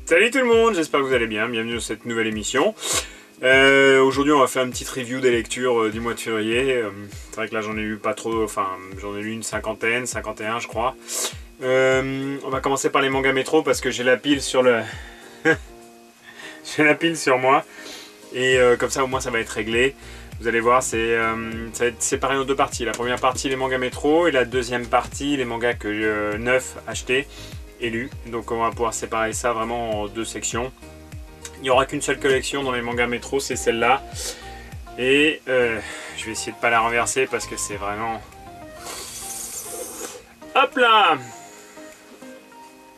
Salut tout le monde, j'espère que vous allez bien, bienvenue dans cette nouvelle émission. Aujourd'hui on va faire une petite review des lectures du mois de février. C'est vrai que là j'en ai lu pas trop, enfin j'en ai lu une 51 je crois. On va commencer par les mangas métro parce que j'ai la pile sur le... j'ai la pile sur moi. Et comme ça au moins ça va être réglé. Vous allez voir, ça va être séparé en deux parties. La première partie les mangas métro et la deuxième partie les mangas que neufs achetés et lus. Donc on va pouvoir séparer ça vraiment en deux sections. Il n'y aura qu'une seule collection dans les mangas métro, c'est celle-là. Et je vais essayer de ne pas la renverser parce que c'est vraiment... Hop là!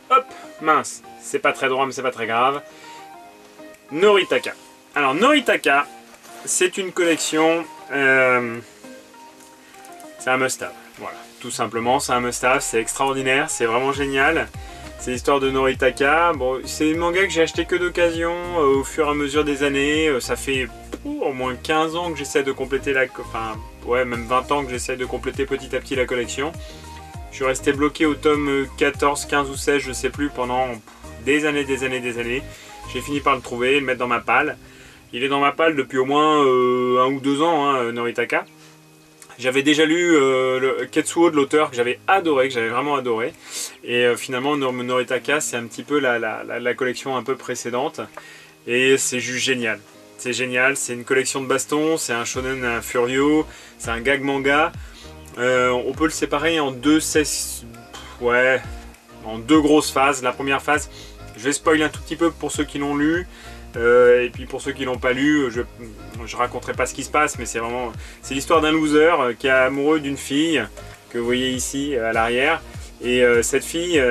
Hop! Mince! C'est pas très droit mais c'est pas très grave. Noritaka. Alors Noritaka, c'est une collection... c'est un must-have. Voilà, tout simplement, c'est un must-have, c'est extraordinaire, c'est vraiment génial. C'est l'histoire de Noritaka. Bon, c'est un manga que j'ai acheté que d'occasion au fur et à mesure des années. Ça fait au moins 15 ans que j'essaie de compléter la... Enfin, ouais, même 20 ans que j'essaie de compléter petit à petit la collection. Je suis resté bloqué au tome 14, 15 ou 16, je sais plus, pendant des années. J'ai fini par le trouver, le mettre dans ma palle. Il est dans ma palle depuis au moins 1 ou 2 ans, hein, Noritaka. J'avais déjà lu le Ketsuo de l'auteur que j'avais adoré, que j'avais vraiment adoré. Et finalement Noritaka c'est un petit peu la collection un peu précédente. Et c'est juste génial. C'est génial, c'est une collection de bastons, c'est un shonen un furio, c'est un gag manga. On peut le séparer en en deux grosses phases. La première phase, je vais spoiler un tout petit peu pour ceux qui l'ont lu. Et puis pour ceux qui l'ont pas lu, je raconterai pas ce qui se passe, mais c'est l'histoire d'un loser qui est amoureux d'une fille que vous voyez ici à l'arrière. Et cette fille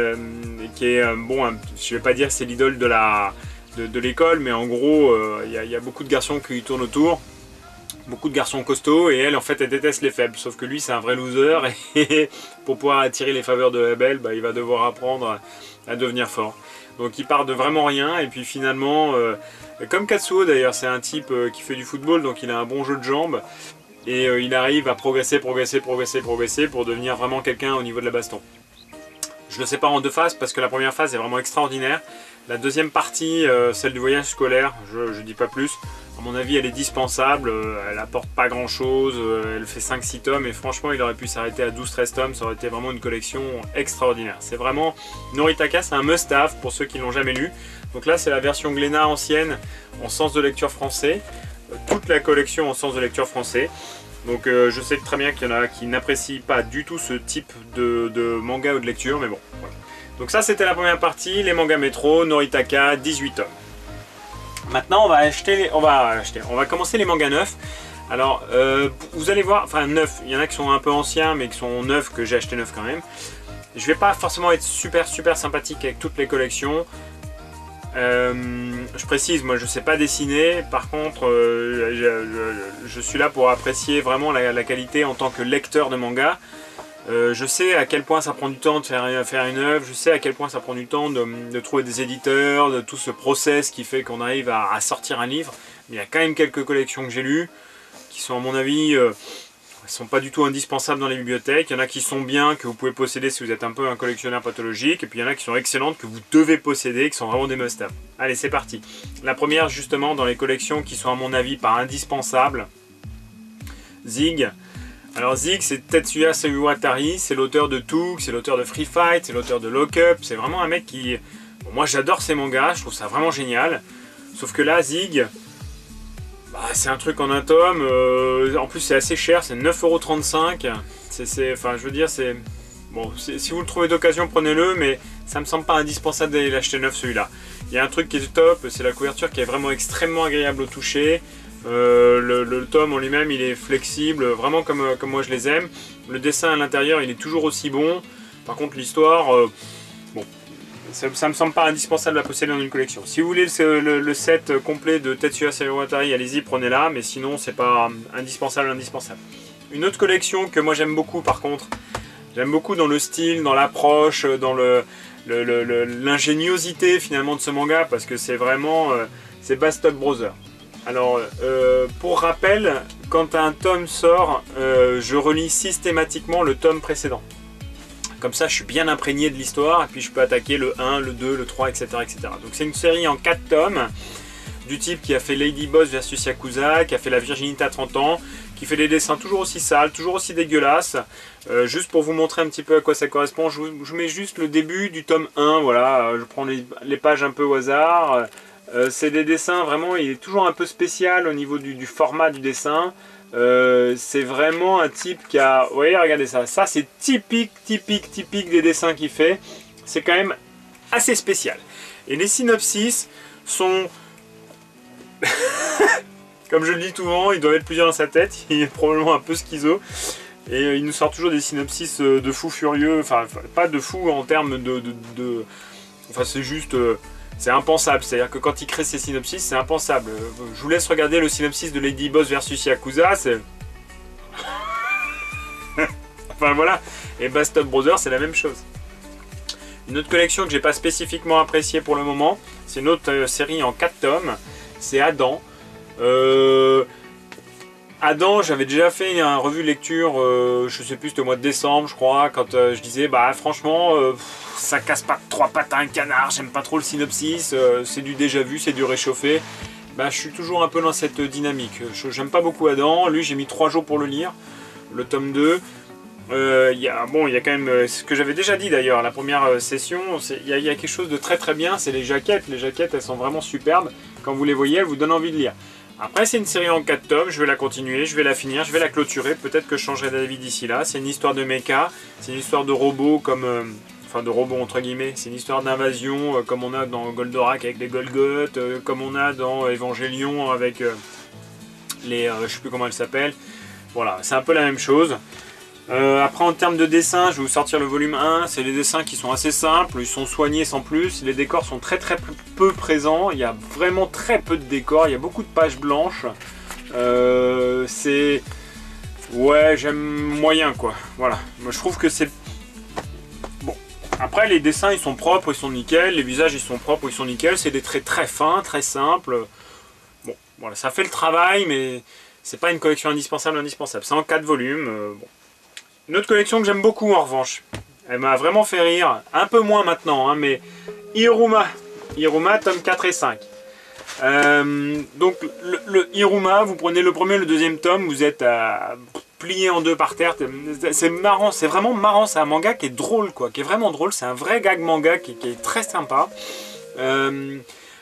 qui est bon, je vais pas dire que c'est l'idole de l'école, mais en gros il y a beaucoup de garçons qui lui tournent autour, beaucoup de garçons costauds, et elle en fait elle déteste les faibles, sauf que lui c'est un vrai loser et pour pouvoir attirer les faveurs de la belle, il va devoir apprendre à devenir fort. Donc il part de vraiment rien et puis finalement, comme Katsuo d'ailleurs, c'est un type qui fait du football, donc il a un bon jeu de jambes et il arrive à progresser pour devenir vraiment quelqu'un au niveau de la baston. Je le sépare en deux phases parce que la première phase est vraiment extraordinaire. La deuxième partie, celle du voyage scolaire, je dis pas plus. À mon avis, elle est dispensable, elle apporte pas grand chose, elle fait 5-6 tomes et franchement, il aurait pu s'arrêter à 12-13 tomes, ça aurait été vraiment une collection extraordinaire. C'est vraiment, Noritaka, c'est un must-have pour ceux qui l'ont jamais lu. Donc là, c'est la version Glénat ancienne en sens de lecture français, toute la collection en sens de lecture français. Donc je sais très bien qu'il y en a qui n'apprécient pas du tout ce type de manga ou de lecture, mais bon, voilà. Donc ça, c'était la première partie, les mangas métro, Noritaka, 18 tomes. Maintenant, on va commencer les mangas neufs. Alors, vous allez voir, enfin neufs, il y en a qui sont un peu anciens, mais qui sont neufs, que j'ai acheté neufs quand même. Je vais pas forcément être super sympathique avec toutes les collections. Je précise, moi je sais pas dessiner, par contre je suis là pour apprécier vraiment la qualité en tant que lecteur de manga. Je sais à quel point ça prend du temps de faire une œuvre, je sais à quel point ça prend du temps de trouver des éditeurs, de tout ce process qui fait qu'on arrive à sortir un livre. Mais il y a quand même quelques collections que j'ai lues qui sont à mon avis sont pas du tout indispensables dans les bibliothèques. Il y en a qui sont bien, que vous pouvez posséder si vous êtes un peu un collectionneur pathologique, et puis il y en a qui sont excellentes, que vous devez posséder, qui sont vraiment des must-have. Allez, c'est parti. La première justement dans les collections qui sont à mon avis pas indispensables, Zig. Alors Zig, c'est Tetsuya Seiwatari, c'est l'auteur de Took, c'est l'auteur de Free Fight, c'est l'auteur de Lock Up, c'est vraiment un mec qui... Bon, moi j'adore ses mangas, je trouve ça vraiment génial. Sauf que là, Zig, c'est un truc en un tome, en plus c'est assez cher, c'est 9,35 €. Enfin je veux dire, c'est... Bon, si vous le trouvez d'occasion, prenez-le, mais ça me semble pas indispensable d'aller l'acheter neuf celui-là. Il y a un truc qui est top, c'est la couverture qui est vraiment extrêmement agréable au toucher. Le tome en lui-même il est flexible, vraiment comme moi je les aime. Le dessin à l'intérieur il est toujours aussi bon. Par contre l'histoire, bon, ça me semble pas indispensable à posséder dans une collection. Si vous voulez le set complet de Tetsuya Seiwatari, allez-y, prenez-la, mais sinon c'est pas indispensable. Une autre collection que moi j'aime beaucoup par contre, j'aime beaucoup dans le style, dans l'approche, dans l'ingéniosité finalement de ce manga, parce que c'est vraiment c'est Bastard Brothers. Alors, pour rappel, quand un tome sort, je relis systématiquement le tome précédent. Comme ça, je suis bien imprégné de l'histoire et puis je peux attaquer le 1, le 2, le 3, etc. etc. Donc c'est une série en 4 tomes, du type qui a fait Lady Boss versus Yakuza, qui a fait La Virginité à 30 ans, qui fait des dessins toujours aussi sales, toujours aussi dégueulasses. Juste pour vous montrer un petit peu à quoi ça correspond, je vous mets juste le début du tome 1, voilà, je prends les pages un peu au hasard. C'est des dessins, vraiment, il est toujours un peu spécial au niveau du format du dessin. C'est vraiment un type qui a... Vous voyez, regardez ça. Ça, c'est typique des dessins qu'il fait. C'est quand même assez spécial. Et les synopsis sont... Comme je le dis souvent, il doit être plusieurs dans sa tête. Il est probablement un peu schizo. Et il nous sort toujours des synopsis de fous furieux. Enfin, pas de fous en termes de... Enfin, c'est juste... C'est impensable, c'est-à-dire que quand il crée ses synopsis, c'est impensable. Je vous laisse regarder le synopsis de Lady Boss versus Yakuza, c'est... Enfin voilà, et Bastard Brothers, c'est la même chose. Une autre collection que j'ai pas spécifiquement appréciée pour le moment, c'est une autre série en 4 tomes, c'est Adam. Adam, j'avais déjà fait une revue de lecture, je sais plus, c'était au mois de décembre, je crois, quand je disais, bah franchement... ça casse pas 3 pattes à un canard, j'aime pas trop le synopsis, c'est du déjà vu, c'est du réchauffé. Bah, je suis toujours un peu dans cette dynamique. J'aime pas beaucoup Adam, lui j'ai mis 3 jours pour le lire, le tome 2. Il y a quand même ce que j'avais déjà dit d'ailleurs, la première session, il y a quelque chose de très bien, c'est les jaquettes. Les jaquettes elles sont vraiment superbes, quand vous les voyez elles vous donnent envie de lire. Après c'est une série en 4 tomes, je vais la continuer, je vais la finir, je vais la clôturer, peut-être que je changerai d'avis d'ici là. C'est une histoire de mecha, c'est une histoire de robots comme... Enfin de robots entre guillemets, c'est une histoire d'invasion comme on a dans Goldorak avec les Golgoth, comme on a dans Evangelion avec les... je sais plus comment elle s'appelle. Voilà, c'est un peu la même chose. Après en termes de dessin, je vais vous sortir le volume 1, c'est les dessins qui sont assez simples, ils sont soignés sans plus, les décors sont très peu présents, il y a vraiment très peu de décors, il y a beaucoup de pages blanches. C'est... Ouais, j'aime moyen quoi, voilà. Moi je trouve que c'est... Après les dessins ils sont propres, ils sont nickel, les visages ils sont propres, ils sont nickel, c'est des traits très fins, très simples. Bon, voilà, ça fait le travail, mais c'est pas une collection indispensable. C'est en 4 volumes. Bon. Une autre collection que j'aime beaucoup en revanche, elle m'a vraiment fait rire, un peu moins maintenant, hein, mais Iruma, tome 4 et 5. Donc le Iruma, vous prenez le premier et le deuxième tome, vous êtes plié en deux par terre, c'est marrant, c'est vraiment marrant, c'est un manga qui est drôle quoi, qui est vraiment drôle, c'est un vrai gag manga qui est très sympa.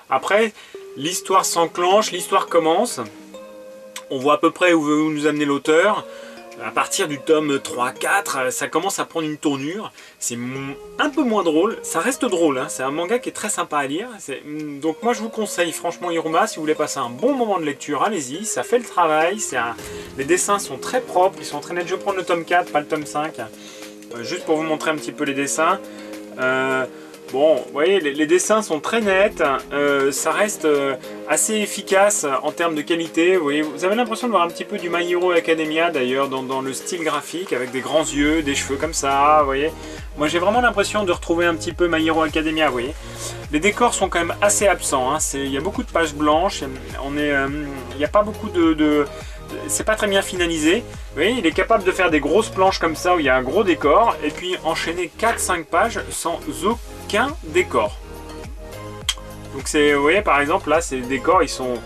Après, l'histoire s'enclenche, l'histoire commence, on voit à peu près où veut nous amener l'auteur. À partir du tome 3-4, ça commence à prendre une tournure. C'est un peu moins drôle. Ça reste drôle, hein. C'est un manga qui est très sympa à lire. Donc moi je vous conseille franchement Iruma. Si vous voulez passer un bon moment de lecture, allez-y. Ça fait le travail. Les dessins sont très propres. Ils sont très nets. Je vais prendre le tome 4, pas le tome 5. Juste pour vous montrer un petit peu les dessins. Bon, vous voyez, les dessins sont très nets, ça reste assez efficace en termes de qualité. Vous voyez, vous avez l'impression de voir un petit peu du My Hero Academia d'ailleurs dans le style graphique, avec des grands yeux, des cheveux comme ça, vous voyez. Moi j'ai vraiment l'impression de retrouver un petit peu My Hero Academia, vous voyez. Les décors sont quand même assez absents, hein. Il y a beaucoup de pages blanches, il n'y a pas beaucoup c'est pas très bien finalisé. Vous voyez, il est capable de faire des grosses planches comme ça où il y a un gros décor et puis enchaîner 4-5 pages sans aucun décor. Donc vous voyez par exemple là ces décors ils sont...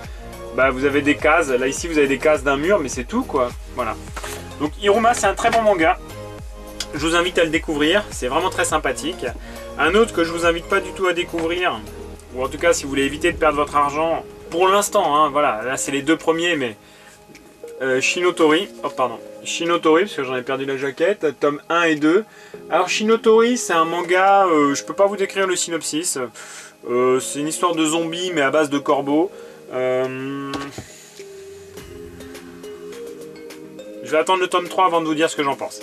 Bah vous avez des cases, là ici vous avez des cases d'un mur mais c'est tout quoi. Voilà. Donc Iruma c'est un très bon manga. Je vous invite à le découvrir, c'est vraiment très sympathique. Un autre que je vous invite pas du tout à découvrir, ou en tout cas si vous voulez éviter de perdre votre argent, pour l'instant, hein, voilà, là c'est les deux premiers mais... Shinotori, Shinotori, parce que j'en ai perdu la jaquette, tome 1 et 2. Alors Shinotori, c'est un manga, je peux pas vous décrire le synopsis. C'est une histoire de zombies, mais à base de corbeaux. Je vais attendre le tome 3 avant de vous dire ce que j'en pense.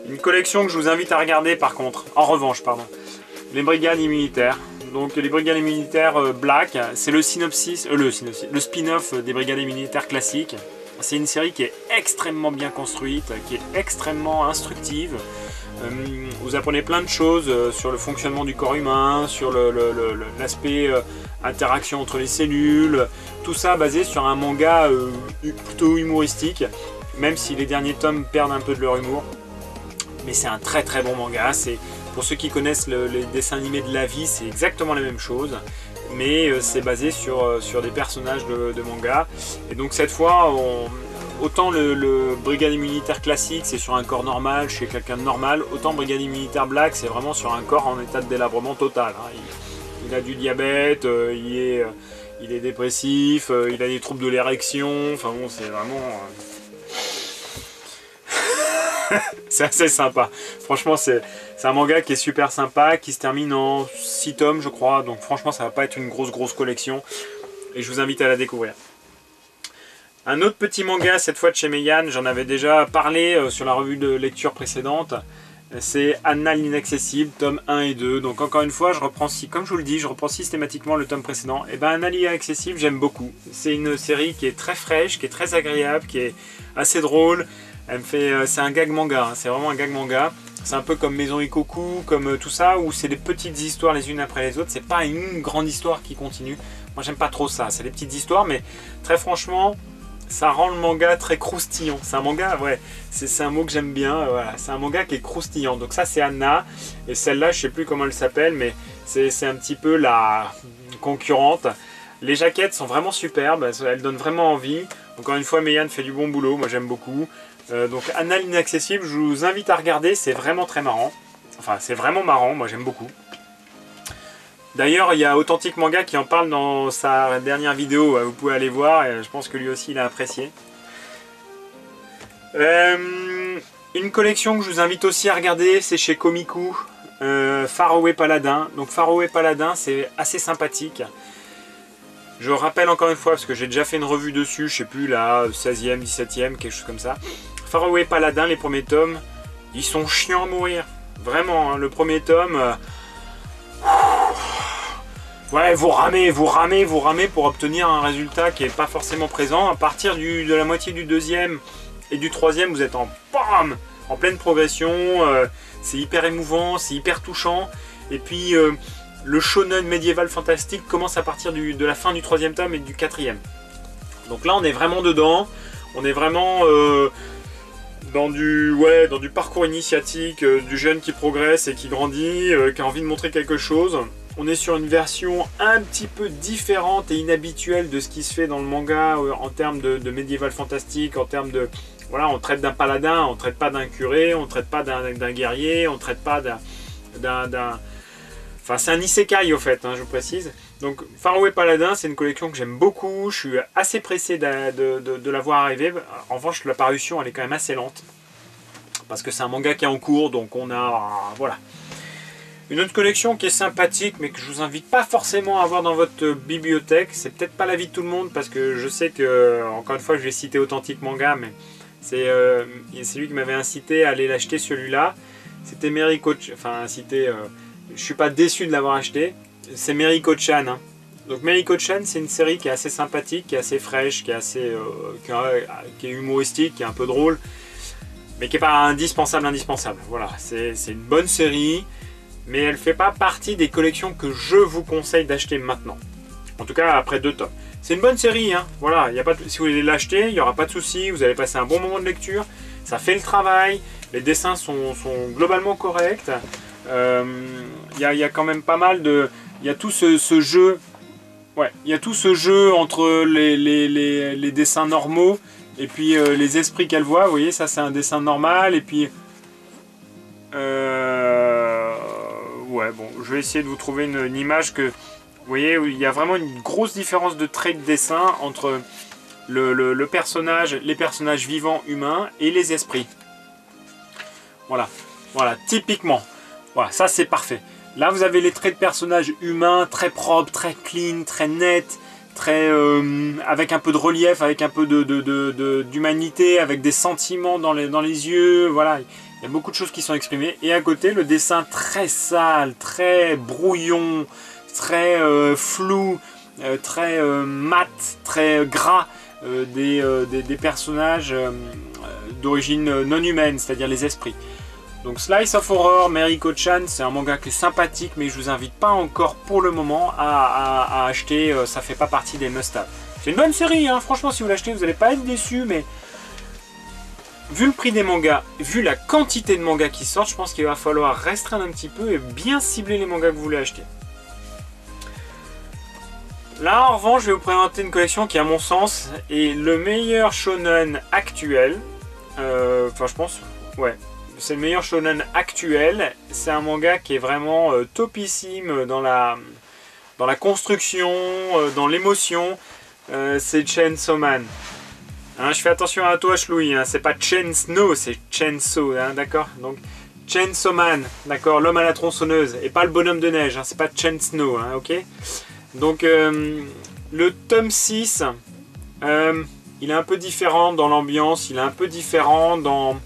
Une collection que je vous invite à regarder par contre, en revanche, pardon. Les Brigades Immunitaires. Donc les Brigades Immunitaires Black, c'est le spin-off des Brigades Immunitaires classiques. C'est une série qui est extrêmement bien construite, qui est extrêmement instructive. Vous apprenez plein de choses sur le fonctionnement du corps humain, sur l'aspect interaction entre les cellules. Tout ça basé sur un manga plutôt humoristique, même si les derniers tomes perdent un peu de leur humour. Mais c'est un très très bon manga. Pour ceux qui connaissent les dessins animés de la vie, c'est exactement la même chose. Mais c'est basé sur des personnages de manga. Et donc cette fois, autant le Brigade immunitaire classique, c'est sur un corps normal, chez quelqu'un de normal, autant Brigade immunitaire Black, c'est vraiment sur un corps en état de délabrement total. Hein. Il a du diabète, il est dépressif, il a des troubles de l'érection, enfin bon, c'est vraiment... c'est assez sympa. Franchement, c'est un manga qui est super sympa, qui se termine en 6 tomes, je crois. Donc franchement, ça va pas être une grosse collection. Et je vous invite à la découvrir. Un autre petit manga, cette fois de chez Meian, j'en avais déjà parlé sur la revue de lecture précédente. C'est Anna l'Inaccessible, tome 1 et 2. Donc encore une fois, comme je vous le dis, je reprends systématiquement le tome précédent. Et ben Anna l'Inaccessible, j'aime beaucoup. C'est une série qui est très fraîche, qui est très agréable, qui est assez drôle. C'est un gag manga, hein. C'est vraiment un gag manga. C'est un peu comme Maison Ikoku, comme tout ça, où c'est des petites histoires les unes après les autres. C'est pas une grande histoire qui continue. Moi j'aime pas trop ça, c'est des petites histoires, mais très franchement, ça rend le manga très croustillant. C'est un manga, ouais, c'est un mot que j'aime bien, voilà. C'est un manga qui est croustillant. Donc ça c'est Anna, et celle-là je sais plus comment elle s'appelle, mais c'est un petit peu la concurrente. Les jaquettes sont vraiment superbes, elles donnent vraiment envie. Encore une fois, Meian fait du bon boulot, moi j'aime beaucoup. Donc Anna l'Inaccessible, je vous invite à regarder, c'est vraiment très marrant. Enfin, c'est vraiment marrant, moi j'aime beaucoup. D'ailleurs, il y a Authentic Manga qui en parle dans sa dernière vidéo, vous pouvez aller voir, et je pense que lui aussi il a apprécié. Une collection que je vous invite aussi à regarder, c'est chez Komiku, Faraway Paladin. Donc Faraway Paladin, c'est assez sympathique. Je rappelle encore une fois, parce que j'ai déjà fait une revue dessus, je sais plus, la 16e, 17e, quelque chose comme ça. Faraway Paladin, les premiers tomes, ils sont chiants à mourir. Vraiment, hein, le premier tome... ouais, vous ramez pour obtenir un résultat qui n'est pas forcément présent. À partir de la moitié du deuxième et du troisième, vous êtes en pleine progression. C'est hyper émouvant, c'est hyper touchant. Et puis... le shonen médiéval fantastique commence à partir de la fin du troisième tome et du quatrième. Donc là on est vraiment dedans, on est vraiment dans du parcours initiatique, du jeune qui progresse et qui grandit, qui a envie de montrer quelque chose. On est sur une version un petit peu différente et inhabituelle de ce qui se fait dans le manga en termes de médiéval fantastique, en termes de... Voilà, on traite d'un paladin, on ne traite pas d'un curé, on ne traite pas d'un guerrier, on ne traite pas d'un... Enfin, c'est un isekai au fait, hein, je vous précise. Donc, Faraway Paladin, c'est une collection que j'aime beaucoup. Je suis assez pressé de la voir arriver. En revanche, la parution, elle est quand même assez lente. Parce que c'est un manga qui est en cours, donc on a... Voilà. Une autre collection qui est sympathique, mais que je vous invite pas forcément à avoir dans votre bibliothèque. C'est peut-être pas l'avis de tout le monde, parce que je sais que, encore une fois, je vais citer Authentic Manga, mais c'est lui qui m'avait incité à aller l'acheter, celui-là. C'était Meriko-chan, enfin, incité... je suis pas déçu de l'avoir acheté. C'est Meriko-chan. Hein. Donc Meriko-chan, c'est une série qui est assez sympathique, qui est assez fraîche, qui est assez, qui est humoristique, qui est un peu drôle, mais qui n'est pas indispensable. Voilà, c'est une bonne série, mais elle fait pas partie des collections que je vous conseille d'acheter maintenant. En tout cas, après 2 tomes. C'est une bonne série, hein. Voilà, y a pas de, si vous voulez l'acheter, il n'y aura pas de souci. Vous allez passer un bon moment de lecture. Ça fait le travail. Les dessins sont globalement corrects. Y a quand même pas mal de... Il y a tout ce jeu... Ouais, il y a tout ce jeu entre les dessins normaux et puis les esprits qu'elle voit. Vous voyez, ça c'est un dessin normal. Et puis... ouais, bon, je vais essayer de vous trouver une image que... Vous voyez, il y a vraiment une grosse différence de trait de dessin entre le personnage, les personnages vivants humains et les esprits. Voilà, voilà, typiquement. Voilà, ça c'est parfait. Là, vous avez les traits de personnages humains très propres, très clean, très net, très avec un peu de relief, avec un peu d'humanité, avec des sentiments dans les yeux. Voilà, il y a beaucoup de choses qui sont exprimées. Et à côté, le dessin très sale, très brouillon, très flou, très mat, très gras des personnages d'origine non humaine, c'est-à-dire les esprits. Donc Slice of Horror, Meriko-chan, c'est un manga qui est sympathique, mais je vous invite pas encore pour le moment à acheter, ça fait pas partie des must-have. C'est une bonne série, hein. Franchement si vous l'achetez vous n'allez pas être déçu, mais vu le prix des mangas, vu la quantité de mangas qui sortent, je pense qu'il va falloir restreindre un petit peu et bien cibler les mangas que vous voulez acheter. Là, en revanche, je vais vous présenter une collection qui, à mon sens, est le meilleur shonen actuel. Enfin, je pense, ouais, c'est le meilleur shonen actuel. C'est un manga qui est vraiment topissime dans la construction, dans l'émotion. C'est Chainsaw Man. Hein, je fais attention à toi, Louis, hein, c'est pas Chainsaw, c'est Chainsaw, hein, d'accord? Donc, Chainsaw Man, d'accord, l'homme à la tronçonneuse, et pas le bonhomme de neige, hein, c'est pas Chainsaw, hein, ok? Donc, le tome 6, il est un peu différent dans l'ambiance, il est un peu différent dans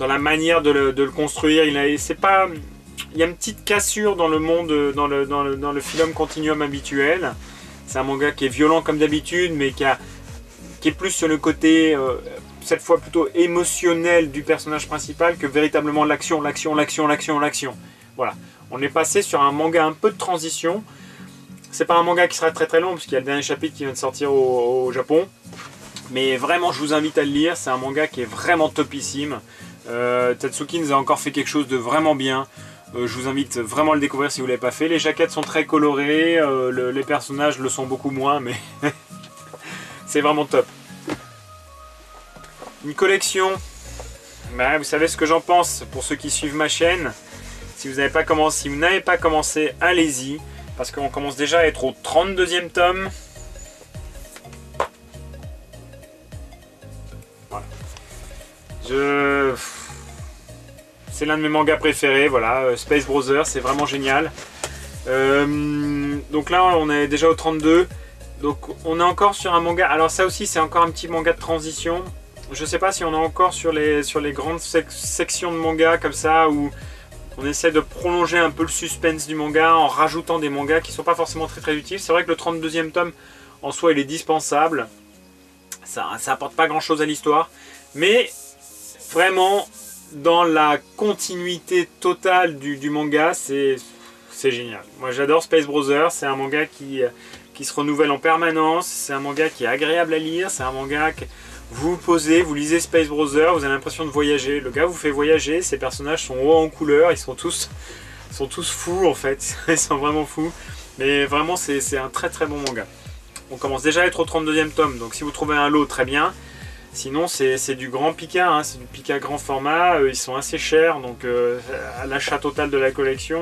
la manière de le construire. Il y a une petite cassure dans le monde, dans le Philum Continuum habituel. C'est un manga qui est violent comme d'habitude, mais qui est plus sur le côté, cette fois plutôt émotionnel du personnage principal que véritablement l'action. Voilà. On est passé sur un manga un peu de transition. C'est pas un manga qui sera très très long, parce qu'il y a le dernier chapitre qui vient de sortir au Japon. Mais vraiment, je vous invite à le lire. C'est un manga qui est vraiment topissime. Tatsuki nous a encore fait quelque chose de vraiment bien. Je vous invite vraiment à le découvrir si vous ne l'avez pas fait. Les jaquettes sont très colorées, les personnages le sont beaucoup moins, mais c'est vraiment top. Une collection, bah, vous savez ce que j'en pense pour ceux qui suivent ma chaîne. Si vous n'avez pas commencé, allez-y, parce qu'on commence déjà à être au 32e tome. Voilà. C'est l'un de mes mangas préférés, voilà, Space Brothers, c'est vraiment génial. Donc là, on est déjà au 32. Donc on est encore sur un manga. Alors ça aussi, c'est encore un petit manga de transition. Je sais pas si on est encore sur les grandes sections de manga comme ça, où on essaie de prolonger un peu le suspense du manga en rajoutant des mangas qui sont pas forcément très très utiles. C'est vrai que le 32e tome, en soi, il est dispensable. Ça apporte pas grand chose à l'histoire. Mais vraiment, dans la continuité totale du manga, c'est génial. Moi j'adore Space Brothers, c'est un manga qui se renouvelle en permanence, c'est un manga qui est agréable à lire, c'est un manga que vous vous posez, vous lisez Space Brothers, vous avez l'impression de voyager. Le gars vous fait voyager, ses personnages sont hauts en couleur, ils sont tous fous en fait, ils sont vraiment fous. Mais vraiment c'est un très très bon manga. On commence déjà à être au 32e tome, donc si vous trouvez un lot, très bien. Sinon c'est du grand Pika, hein, c'est du Pika grand format, ils sont assez chers, donc à l'achat total de la collection,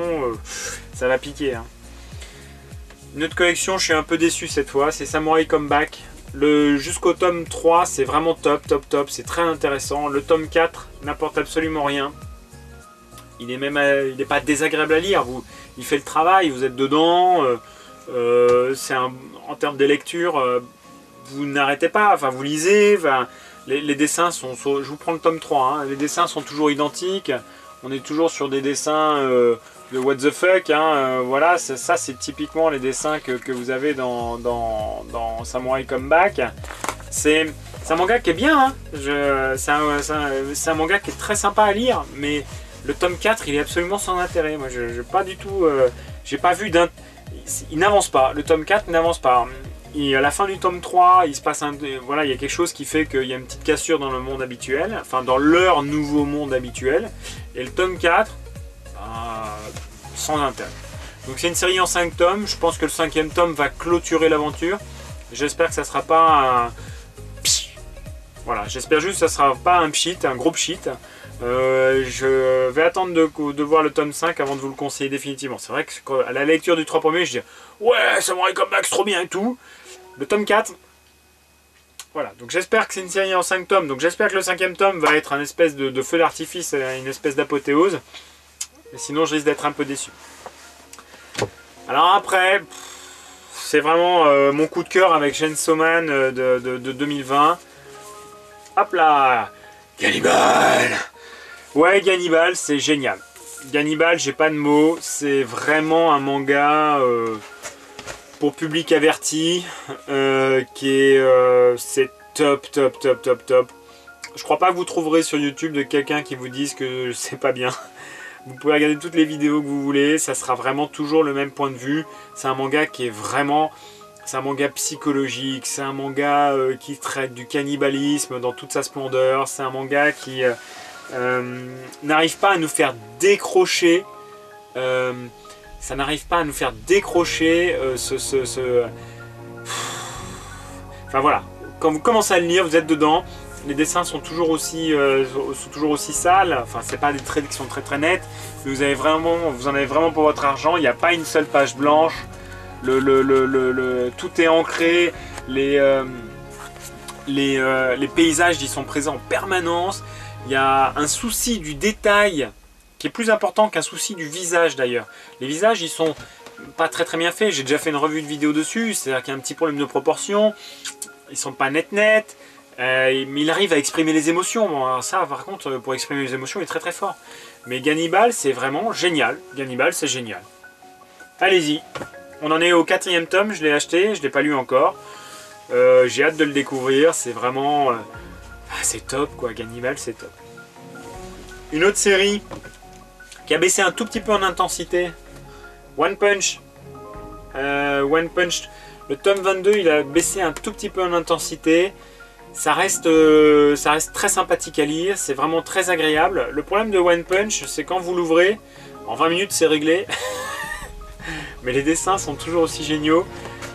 ça va piquer. Hein. Une autre collection, je suis un peu déçu cette fois, c'est Samurai Comeback. Jusqu'au tome 3, c'est vraiment top, c'est très intéressant. Le tome 4 n'apporte absolument rien. Il n'est pas désagréable à lire, il fait le travail, vous êtes dedans. En termes de lecture, vous n'arrêtez pas, enfin vous lisez, enfin, les dessins sont, je vous prends le tome 3, hein, les dessins sont toujours identiques, on est toujours sur des dessins de what the fuck, hein, voilà, ça c'est typiquement les dessins que vous avez dans Samurai Comeback. C'est un manga qui est bien, hein, c'est un manga qui est très sympa à lire, mais le tome 4 il est absolument sans intérêt. Moi je pas du tout, j'ai pas vu il n'avance pas, le tome 4 n'avance pas. Et à la fin du tome 3, il se passe voilà, il y a quelque chose qui fait qu'il y a une petite cassure dans le monde habituel, enfin dans leur nouveau monde habituel. Et le tome 4, sans intérêt. Donc c'est une série en 5 tomes, je pense que le 5e tome va clôturer l'aventure. J'espère que ça sera pas un... Voilà, j'espère juste que ça sera pas un pchit, un gros pchit. Je vais attendre de voir le tome 5 avant de vous le conseiller définitivement. C'est vrai qu'à la lecture du 3 premiers, je dis ouais, Samurai Comeback, c'est trop bien et tout. Le tome 4, voilà, donc j'espère que c'est une série en 5 tomes, donc j'espère que le 5e tome va être un espèce de feu d'artifice, une espèce d'apothéose. Mais sinon, je risque d'être un peu déçu. Alors après, c'est vraiment mon coup de cœur avec Chainsaw Man de 2020. Hop là, Gannibal. Ouais, Gannibal, c'est génial. Gannibal, j'ai pas de mots, c'est vraiment un manga pour public averti, c'est top. Je crois pas que vous trouverez sur YouTube de quelqu'un qui vous dise que c'est pas bien. Vous pouvez regarder toutes les vidéos que vous voulez, ça sera vraiment toujours le même point de vue. C'est un manga qui est vraiment C'est un manga psychologique, c'est un manga qui traite du cannibalisme dans toute sa splendeur, c'est un manga qui n'arrive pas à nous faire décrocher, ça n'arrive pas à nous faire décrocher Enfin voilà, quand vous commencez à le lire, vous êtes dedans, les dessins sont toujours aussi sales, enfin c'est pas des traits qui sont très très nets, mais vous en avez vraiment pour votre argent, il n'y a pas une seule page blanche. Tout est ancré, les paysages y sont présents en permanence. Il y a un souci du détail qui est plus important qu'un souci du visage d'ailleurs. Les visages ils sont pas très très bien faits, j'ai déjà fait une revue de vidéo dessus, c'est-à-dire qu'il y a un petit problème de proportion, ils sont pas net, mais il arrive à exprimer les émotions. Bon, alors ça par contre pour exprimer les émotions il est très très fort. Mais Gannibal c'est vraiment génial, Gannibal c'est génial. Allez-y. On en est au 4e tome, je l'ai acheté, je ne l'ai pas lu encore. J'ai hâte de le découvrir, c'est vraiment... c'est top quoi, Gannibal c'est top. Une autre série qui a baissé un tout petit peu en intensité, One Punch. One Punch, le tome 22 il a baissé un tout petit peu en intensité. Ça reste très sympathique à lire, c'est vraiment très agréable. Le problème de One Punch, c'est quand vous l'ouvrez, en 20 minutes c'est réglé. Mais les dessins sont toujours aussi géniaux.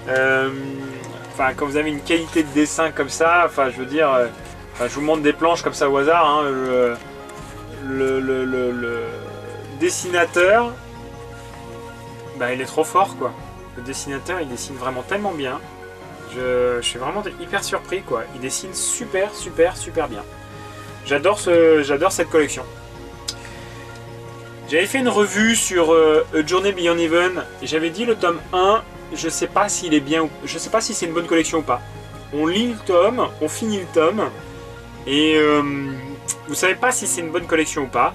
Enfin, quand vous avez une qualité de dessin comme ça, enfin, je veux dire, je vous montre des planches comme ça au hasard. Hein, le dessinateur, bah, il est trop fort, quoi. Le dessinateur, il dessine vraiment tellement bien. Je suis vraiment hyper surpris, quoi. Il dessine super bien. J'adore cette collection. J'avais fait une revue sur A Journey Beyond Even et j'avais dit le tome 1, je sais pas s'il est bien, je sais pas si c'est une bonne collection ou pas. On lit le tome, on finit le tome et vous savez pas si c'est une bonne collection ou pas.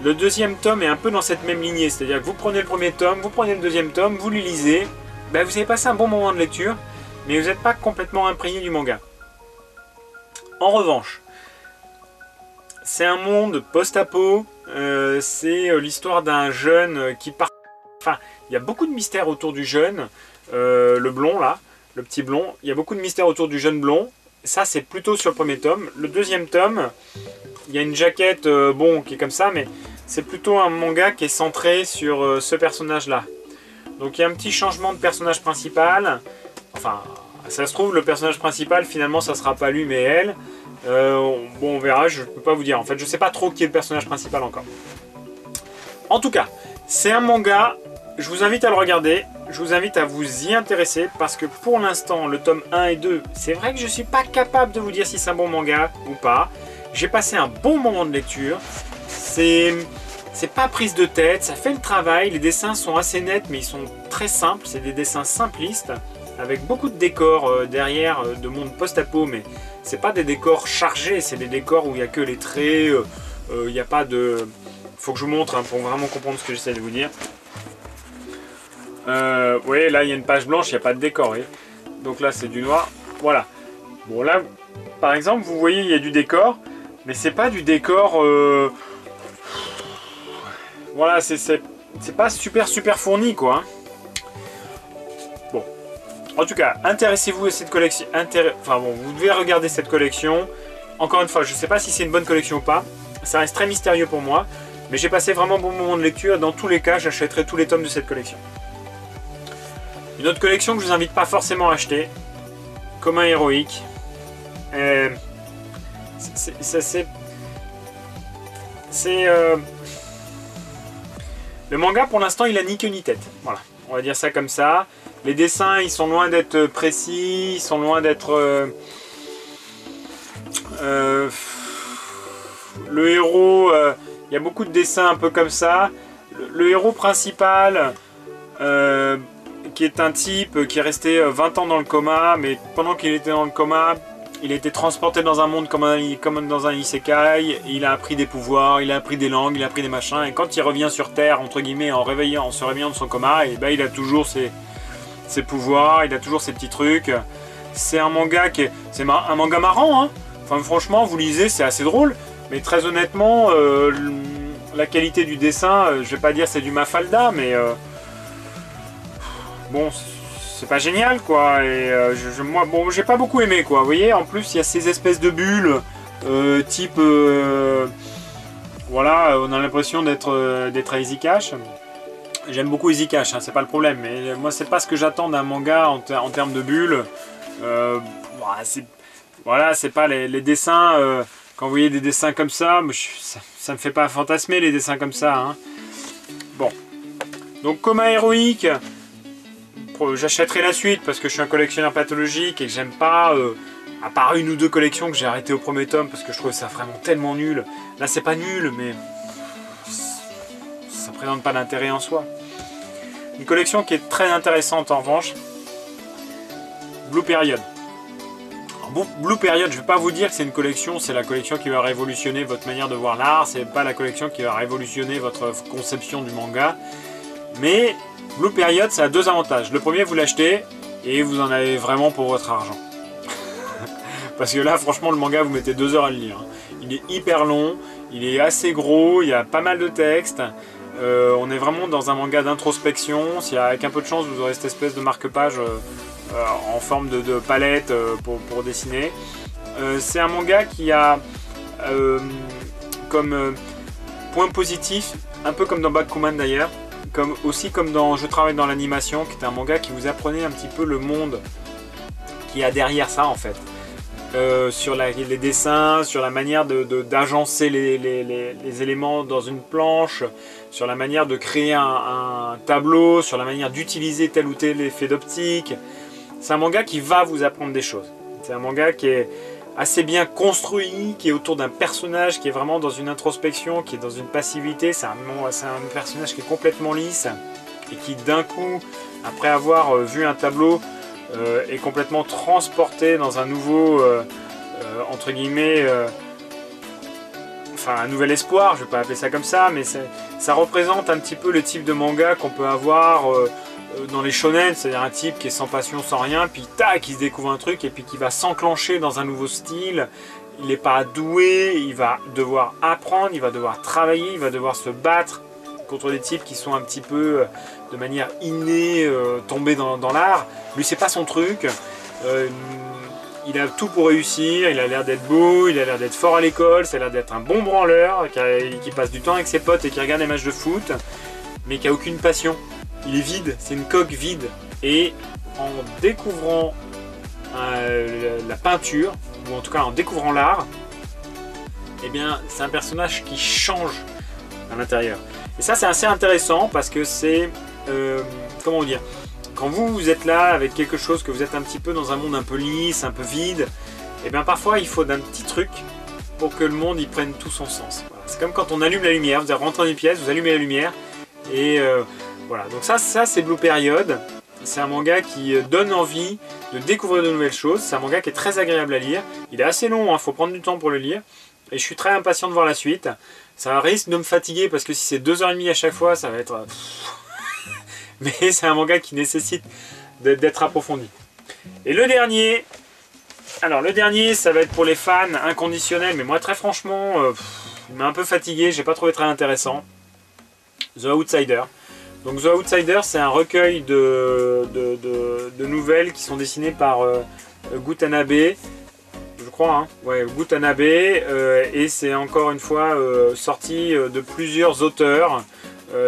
Le deuxième tome est un peu dans cette même lignée, c'est-à-dire que vous prenez le premier tome, vous prenez le deuxième tome, vous le lisez, ben vous avez passé un bon moment de lecture, mais vous n'êtes pas complètement imprégné du manga. En revanche, c'est un monde post-apo. C'est l'histoire d'un jeune qui part... Enfin, il y a beaucoup de mystères autour du jeune, le blond là, le petit blond. Il y a beaucoup de mystères autour du jeune blond. Ça, c'est plutôt sur le premier tome. Le deuxième tome, il y a une jaquette qui est comme ça, mais c'est plutôt un manga qui est centré sur ce personnage-là. Donc il y a un petit changement de personnage principal. Enfin, ça se trouve, le personnage principal, finalement, ça sera pas lui, mais elle. Bon, on verra, je ne peux pas vous dire. En fait, je sais pas trop qui est le personnage principal encore. En tout cas, c'est un manga, je vous invite à le regarder, je vous invite à vous y intéresser, parce que pour l'instant, le tome 1 et 2, c'est vrai que je ne suis pas capable de vous dire si c'est un bon manga ou pas. J'ai passé un bon moment de lecture, c'est pas prise de tête, ça fait le travail, les dessins sont assez nets, mais ils sont très simples, c'est des dessins simplistes, avec beaucoup de décors derrière, de monde post-apo, mais c'est pas des décors chargés, c'est des décors où il n'y a que les traits, il n'y a pas de... Faut que je vous montre hein, pour vraiment comprendre ce que j'essaie de vous dire. Vous voyez, là il y a une page blanche, il n'y a pas de décor. Voyez. Donc là c'est du noir. Voilà. Bon là, par exemple, vous voyez, il y a du décor, mais c'est pas du décor... Voilà, c'est pas super fourni quoi. Hein. Bon. En tout cas, intéressez-vous à cette collection. Enfin bon, vous devez regarder cette collection. Encore une fois, je ne sais pas si c'est une bonne collection ou pas. Ça reste très mystérieux pour moi. Mais j'ai passé vraiment un bon moment de lecture. Dans tous les cas, j'achèterai tous les tomes de cette collection. Une autre collection que je vous invite pas forcément à acheter. Commun héroïque. Le manga pour l'instant il a ni queue ni tête. Voilà, on va dire ça comme ça. Les dessins ils sont loin d'être précis, ils sont loin d'être... le héros, il y a beaucoup de dessins un peu comme ça. Le héros principal, qui est un type qui est resté 20 ans dans le coma, mais pendant qu'il était dans le coma, il a été transporté dans un monde comme dans un isekai, il a appris des pouvoirs, il a appris des langues, il a appris des machins, et quand il revient sur Terre, entre guillemets, en se réveillant de son coma, et ben il a toujours ses pouvoirs, il a toujours ses petits trucs. C'est un manga c'est un manga marrant, hein. Enfin franchement, vous lisez, c'est assez drôle, mais très honnêtement, la qualité du dessin, je vais pas dire c'est du Mafalda, mais bon, c'est pas génial quoi. Et moi, bon, j'ai pas beaucoup aimé quoi. Vous voyez, en plus il y a ces espèces de bulles type, voilà, on a l'impression d'être à Easy Cash. J'aime beaucoup Easy Cash, hein, c'est pas le problème. Mais moi, c'est pas ce que j'attends d'un manga en termes de bulles. Voilà, c'est pas les dessins. Quand vous voyez des dessins comme ça, ça me fait pas fantasmer les dessins comme ça. Hein. Bon. Donc Coma héroïque, j'achèterai la suite parce que je suis un collectionneur pathologique et que j'aime pas, à part une ou deux collections que j'ai arrêtées au premier tome parce que je trouvais ça vraiment tellement nul. Là c'est pas nul mais ça présente pas d'intérêt en soi. Une collection qui est très intéressante en revanche, Blue Period. Alors, Blue Period, je vais pas vous dire que c'est une collection, c'est la collection qui va révolutionner votre manière de voir l'art, c'est pas la collection qui va révolutionner votre conception du manga. Mais Blue Period, ça a deux avantages. Le premier, vous l'achetez et vous en avez vraiment pour votre argent. Parce que là, franchement, le manga, vous mettez 2 heures à le lire. Il est hyper long, il est assez gros, il y a pas mal de textes. On est vraiment dans un manga d'introspection. Avec un peu de chance, vous aurez cette espèce de marque-page en forme de palette pour dessiner. C'est un manga qui a comme point positif, un peu comme dans Bakuman d'ailleurs, aussi comme dans Je travaille dans l'animation, qui est un manga qui vous apprenait un petit peu le monde qu'il y a derrière ça en fait. Sur les dessins, sur la manière d'agencer les éléments dans une planche, sur la manière de créer un tableau, sur la manière d'utiliser tel ou tel effet d'optique. C'est un manga qui va vous apprendre des choses. C'est un manga qui est assez bien construit, qui est autour d'un personnage qui est vraiment dans une introspection, qui est dans une passivité. C'est un personnage qui est complètement lisse et qui d'un coup, après avoir vu un tableau, est complètement transporté dans un nouveau, entre guillemets, enfin un nouvel espoir, je ne vais pas appeler ça comme ça, mais ça représente un petit peu le type de manga qu'on peut avoir dans les shonen, c'est-à-dire un type qui est sans passion, sans rien, puis tac, il se découvre un truc et puis qui va s'enclencher dans un nouveau style. Il n'est pas doué, il va devoir apprendre, il va devoir travailler, il va devoir se battre contre des types qui sont un petit peu de manière innée tombés dans l'art. Lui, c'est pas son truc. Il a tout pour réussir, il a l'air d'être beau, il a l'air d'être fort à l'école, ça a l'air d'être un bon branleur qui passe du temps avec ses potes et qui regarde des matchs de foot, mais qui a aucune passion. Il est vide, c'est une coque vide. Et en découvrant la peinture, ou en tout cas en découvrant l'art, eh bien c'est un personnage qui change à l'intérieur. Et ça c'est assez intéressant parce que c'est, comment dire, quand vous êtes là avec quelque chose, que vous êtes un petit peu dans un monde un peu lisse, un peu vide, et bien parfois il faut d'un petit truc pour que le monde y prenne tout son sens. Voilà. C'est comme quand on allume la lumière, vous rentrez dans une pièce, vous allumez la lumière, et voilà. Donc ça c'est Blue Period. C'est un manga qui donne envie de découvrir de nouvelles choses. C'est un manga qui est très agréable à lire. Il est assez long, il faut prendre du temps pour le lire. Et je suis très impatient de voir la suite. Ça risque de me fatiguer parce que si c'est 2h30 à chaque fois, ça va être... Mais c'est un manga qui nécessite d'être approfondi. Et le dernier... Alors le dernier, ça va être pour les fans inconditionnels. Mais moi très franchement, il m'a un peu fatigué. J'ai pas trouvé très intéressant. The Outsider. Donc The Outsider, c'est un recueil de nouvelles qui sont dessinées par Gutanabe, je crois, hein. Ouais, Gutanabe, et c'est encore une fois sorti de plusieurs auteurs.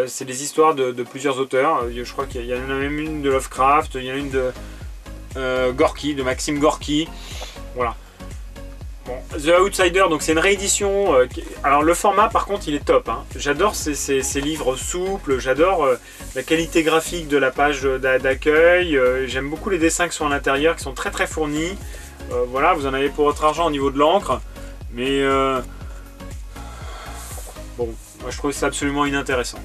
C'est des histoires de plusieurs auteurs. Je crois qu'il y en a même une de Lovecraft, il y en a une de Gorky, de Maxime Gorky. Voilà. Bon, The Outsider, donc c'est une réédition. Alors le format par contre il est top, hein. J'adore ces livres souples, j'adore la qualité graphique de la page d'accueil, j'aime beaucoup les dessins qui sont à l'intérieur, qui sont très très fournis. Voilà, vous en avez pour votre argent au niveau de l'encre, mais bon, moi je trouve ça absolument inintéressant.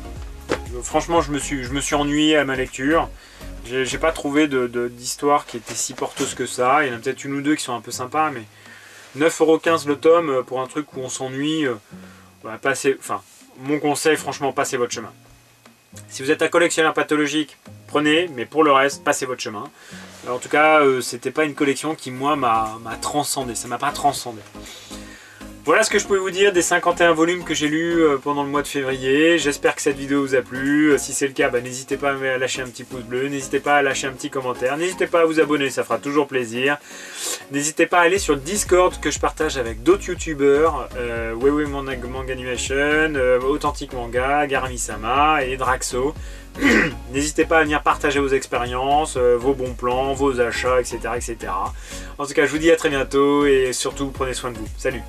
Franchement je me suis ennuyé à ma lecture. J'ai pas trouvé d'histoire qui était si porteuse que ça. Il y en a peut-être une ou deux qui sont un peu sympas, mais 9,15 € le tome pour un truc où on s'ennuie, enfin, mon conseil, franchement, passez votre chemin. Si vous êtes un collectionneur pathologique, prenez, mais pour le reste, passez votre chemin. Alors, en tout cas, c'était pas une collection qui, moi, m'a transcendé, ça m'a pas transcendé. Voilà ce que je pouvais vous dire des 51 volumes que j'ai lus pendant le mois de février. J'espère que cette vidéo vous a plu. Si c'est le cas, n'hésitez pas à lâcher un petit pouce bleu, n'hésitez pas à lâcher un petit commentaire, n'hésitez pas à vous abonner, ça fera toujours plaisir. N'hésitez pas à aller sur le Discord que je partage avec d'autres youtubeurs, Wewe Manga Animation, Authentique Manga, Garamisama et Draxo. N'hésitez pas à venir partager vos expériences, vos bons plans, vos achats, etc., etc. En tout cas, je vous dis à très bientôt et surtout prenez soin de vous. Salut!